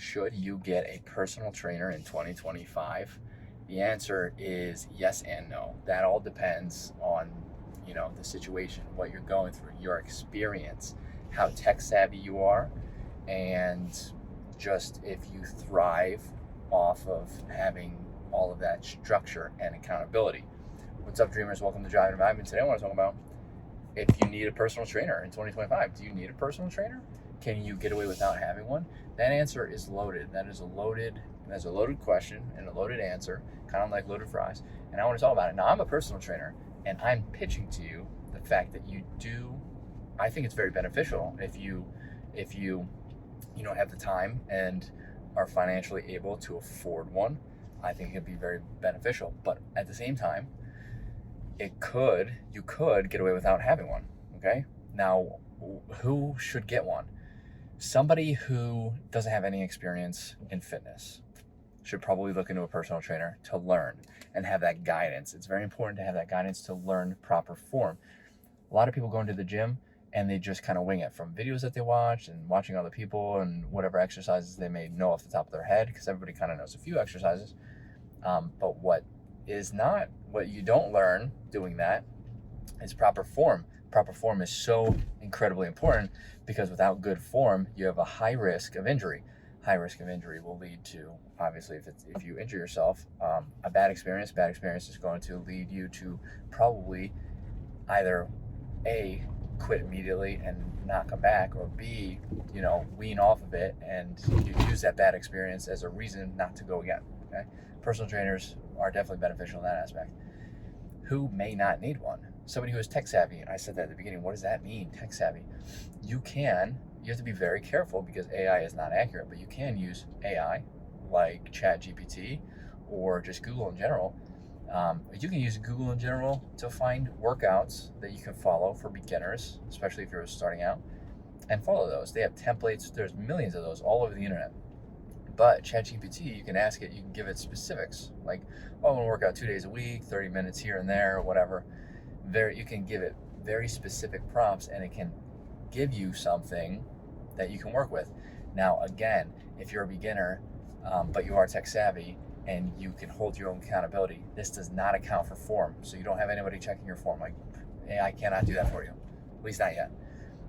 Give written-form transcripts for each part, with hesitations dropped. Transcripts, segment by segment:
Should you get a personal trainer in 2025? The answer is yes and no. That all depends on, the situation, what you're going through, your experience, how tech savvy you are, and just if you thrive off of having all of that structure and accountability. What's up, dreamers? Welcome to Driving Environment. Today I want to talk about if you need a personal trainer in 2025. Do you need a personal trainer? Can you get away without having one? That answer is loaded. That's a loaded question and a loaded answer, kind of like loaded fries. And I want to talk about it. Now, I'm a personal trainer, and I'm pitching to you the fact that you do. I think it's very beneficial if you don't have the time and are financially able to afford one. I think it could be very beneficial. But at the same time, you could get away without having one. Okay. Now, who should get one? Somebody who doesn't have any experience in fitness should probably look into a personal trainer to learn and have that guidance. It's very important to have that guidance to learn proper form. A lot of people go into the gym and they just kind of wing it from videos that they watch and watching other people and whatever exercises they may know off the top of their head, because everybody kind of knows a few exercises. But what you don't learn doing that is proper form. Proper form is so incredibly important, because without good form, you have a high risk of injury. High risk of injury will lead to, obviously, if you injure yourself, a bad experience. Bad experience is going to lead you to probably either A, quit immediately and not come back, or B, wean off of it and you use that bad experience as a reason not to go again. Okay? Personal trainers are definitely beneficial in that aspect. Who may not need one? Somebody who is tech savvy. I said that at the beginning. What does that mean, tech savvy? You have to be very careful, because AI is not accurate, but you can use AI like ChatGPT or just Google in general. You can use Google in general to find workouts that you can follow for beginners, especially if you're starting out, and follow those. They have templates. There's millions of those all over the internet. But ChatGPT, you can ask it, you can give it specifics, like, I want to work out 2 days a week, 30 minutes here and there, or whatever. You can give it very specific prompts, and it can give you something that you can work with. Now, again, if you're a beginner, but you are tech savvy and you can hold your own accountability, this does not account for form. So you don't have anybody checking your form. Like, AI cannot do that for you, at least not yet.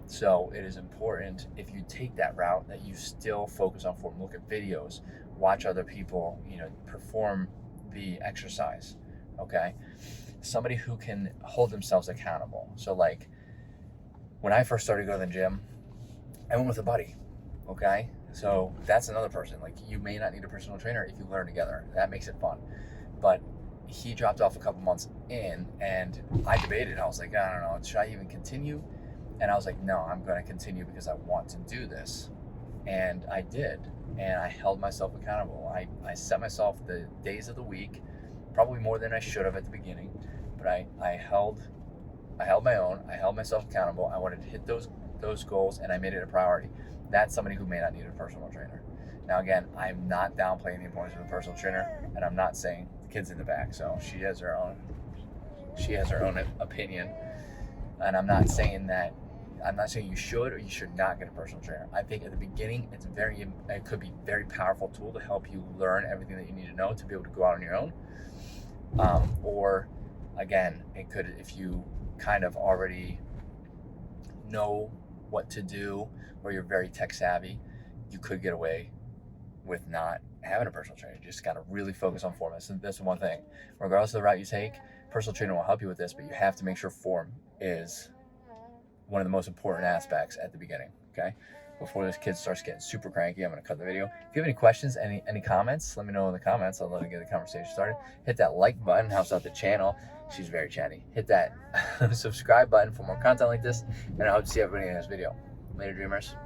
So it is important, if you take that route, that you still focus on form. Look at videos, watch other people, perform the exercise. Okay. Somebody who can hold themselves accountable. So, like, when I first started going to the gym, I went with a buddy. Okay. So that's another person. Like, you may not need a personal trainer if you learn together. That makes it fun. But he dropped off a couple months in, and I debated. I was like, I don't know, should I even continue? And I was like, no, I'm going to continue because I want to do this. And I did. And I held myself accountable. I set myself the days of the week, probably more than I should have at the beginning. But I held my own. I held myself accountable. I wanted to hit those goals, and I made it a priority. That's somebody who may not need a personal trainer. Now, again, I'm not downplaying the importance of a personal trainer, and I'm not saying the kid's in the back. So she has her own opinion. And I'm not saying you should or you should not get a personal trainer. I think at the beginning, it could be a very powerful tool to help you learn everything that you need to know to be able to go out on your own. Or again, it could, if you kind of already know what to do, or you're very tech savvy, you could get away with not having a personal trainer. You just got to really focus on form. That's the one thing. Regardless of the route you take, personal trainer will help you with this, but you have to make sure form is one of the most important aspects at the beginning. Okay. Before this kid starts getting super cranky, I'm going to cut the video. If you have any questions, any comments, let me know in the comments. I'll let you get the conversation started. Hit that like button, helps out the channel. She's very chatty. Hit that subscribe button for more content like this, and I hope to see everybody in this video. Later, dreamers.